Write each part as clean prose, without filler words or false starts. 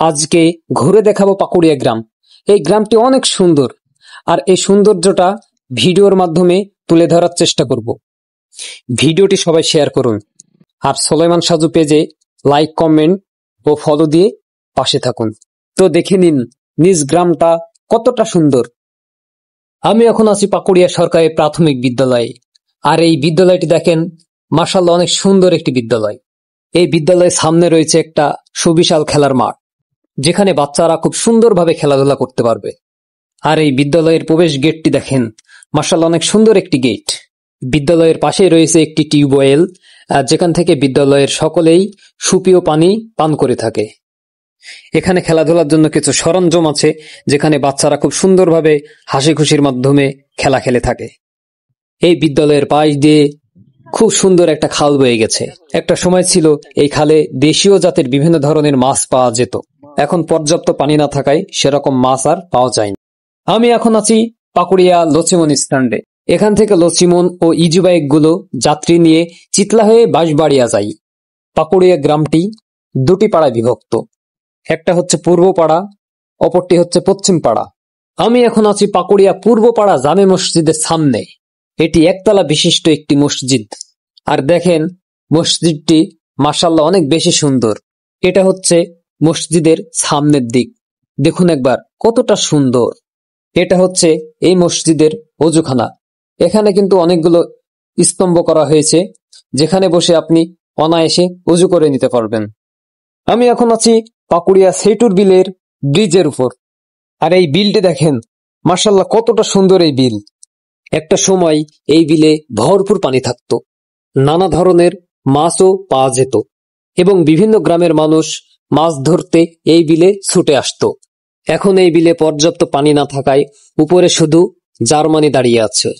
আজকে ঘুরে দেখাবো পাকুড়িয়া গ্রাম। এই গ্রামটি অনেক সুন্দর, আর এই সৌন্দর্যটা ভিডিওর মাধ্যমে তুলে ধরার চেষ্টা করব। ভিডিওটি সবাই শেয়ার করুন, আর সোলাইমান সাজু পেজে লাইক, কমেন্ট ও ফলো দিয়ে পাশে থাকুন। তো দেখে নিন নিজ গ্রামটা কতটা সুন্দর। আমি এখন আছি পাকুড়িয়া সরকারি প্রাথমিক বিদ্যালয়ে, আর এই বিদ্যালয়টি দেখেন, মাশাআল্লাহ অনেক সুন্দর একটি বিদ্যালয়। এই বিদ্যালয়ের সামনে রয়েছে একটা সুবিশাল খেলার মাঠ, যেখানে বাচ্চারা খুব সুন্দরভাবে খেলাধুলা করতে পারবে। আর এই বিদ্যালয়ের প্রবেশ গেটটি দেখেন, মাশাআল্লাহ অনেক সুন্দর একটি গেট। বিদ্যালয়ের পাশে রয়েছে একটি টিউবওয়েল, যেখান থেকে বিদ্যালয়ের সকলেই সুপেয় পানি পান করে থাকে। এখানে খেলাধুলার জন্য কিছু সরঞ্জাম আছে, যেখানে বাচ্চারা খুব সুন্দরভাবে হাসি খুশির মাধ্যমে খেলা খেলে থাকে। এই বিদ্যালয়ের পাশ দিয়ে খুব সুন্দর একটা খাল বয়ে গেছে। একটা সময় ছিল এই খালে দেশীয় জাতের বিভিন্ন ধরনের মাছ পাওয়া যেত। এখন পর্যাপ্ত পানি না থাকায় সেরকম মাছ আর পাওয়া যায়নি। আমি এখন আছি পাকুড়িয়া লচিমন স্ট্যান্ডে। এখান থেকে লচিমন ও ইজি বাইক গুলো যাত্রী নিয়ে চিতলা হয়ে বাঁশবাড়িয়া যায়। পাকুড়িয়া গ্রামটি দুটি পাড়ায় বিভক্ত, একটা হচ্ছে পূর্ব পাড়া, অপরটি হচ্ছে পশ্চিম পাড়া। আমি এখন আছি পাকুড়িয়া পূর্ব পাড়া জামে মসজিদের সামনে। এটি একতলা বিশিষ্ট একটি মসজিদ, আর দেখেন মসজিদটি মাশাআল্লাহ অনেক বেশি সুন্দর। এটা হচ্ছে মসজিদের সামনের দিক, দেখুন একবার কতটা সুন্দর। এটা হচ্ছে এই মসজিদের অজুখানা। এখানে কিন্তু অনেকগুলো স্তম্ভ করা হয়েছে, যেখানে বসে আপনি অনায়াসে অজু করে নিতে পারবেন। আমি এখন আছি পাকুড়িয়া সেটুর বিলের ব্রিজের উপর, আর এই বিলটি দেখেন, মাশাআল্লাহ কতটা সুন্দর এই বিল। একটা সময় এই বিলে ভরপুর পানি থাকতো, নানা ধরনের মাছও পাওয়া যেত, এবং বিভিন্ন গ্রামের মানুষ মাছ ধরতে এই বিলে ছুটে আসতো। এখন এই বিলে পর্যাপ্ত পানি না থাকায় উপরে শুধু জার্মানি দাঁড়িয়ে আছে।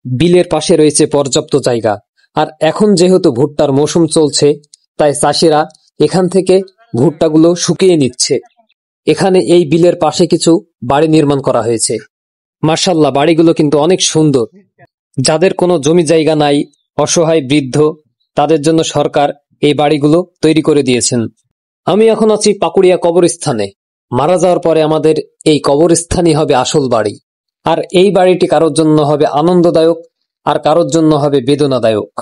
বিলের পাশে রয়েছে পর্যাপ্ত জায়গা, আর এখন যেহেতু ভুট্টার মৌসুম চলছে, তাই চাষিরা এখান থেকে ভুট্টাগুলো শুকিয়ে নিচ্ছে। এখানে এই বিলের পাশে কিছু বাড়ি নির্মাণ করা হয়েছে। মাশাআল্লাহ বাড়িগুলো কিন্তু অনেক সুন্দর। যাদের কোনো জমি জায়গা নাই, অসহায় বৃদ্ধ, তাদের জন্য সরকার এই বাড়িগুলো তৈরি করে দিয়েছেন। আমি এখন আছি পাকুড়িয়া কবরস্থানে। মারা যাওয়ার পরে আমাদের এই কবরস্থানই হবে আসল বাড়ি, আর এই বাড়িটি কারোর জন্য হবে আনন্দদায়ক, আর কারোর জন্য হবে বেদনাদায়ক।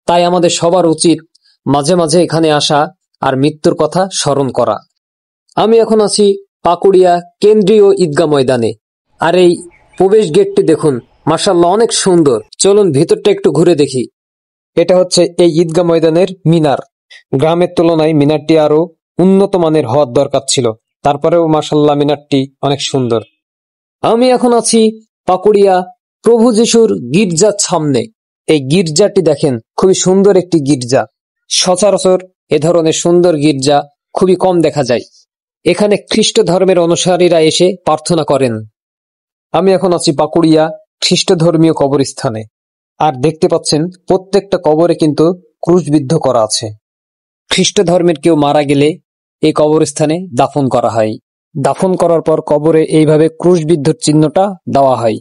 তাই আমাদের সবার উচিত মাঝে মাঝে এখানে আসা আর মৃত্যুর কথা স্মরণ করা। আমি এখন আছি পাকুড়িয়া কেন্দ্রীয় ঈদগাহ ময়দানে, আর এই প্রবেশ গেটটি দেখুন, মাশাআল্লাহ অনেক সুন্দর। চলুন ভিতরটা একটু ঘুরে দেখি। এটা হচ্ছে এই ঈদগাহ ময়দানের মিনার। গ্রামের তুলনায় মিনারটি আরো উন্নত মানের হওয়ার দরকার ছিল, তারপরেও মাশাআল্লাহ মিনারটি অনেক সুন্দর। আমি এখন আছি পাকুড়িয়া প্রভু যিশুর গির্জার সামনে। এই গির্জাটি দেখেন, খুবই সুন্দর একটি গির্জা। সচরাচর এ ধরনের সুন্দর গির্জা খুবই কম দেখা যায়। এখানে খ্রিস্ট ধর্মের অনুসারীরা এসে প্রার্থনা করেন। আমি এখন আছি পাকুড়িয়া খ্রিস্ট ধর্মীয় কবরস্থানে, আর দেখতে পাচ্ছেন প্রত্যেকটা কবরে কিন্তু ক্রুশবিদ্ধ করা আছে। খ্রিস্ট ধর্মের কেউ মারা গেলে এই কবরস্থানে দাফন করা হয়। দাফন করার পর কবরে এইভাবে ক্রুশবিদ্ধর চিহ্নটা দেওয়া হয়।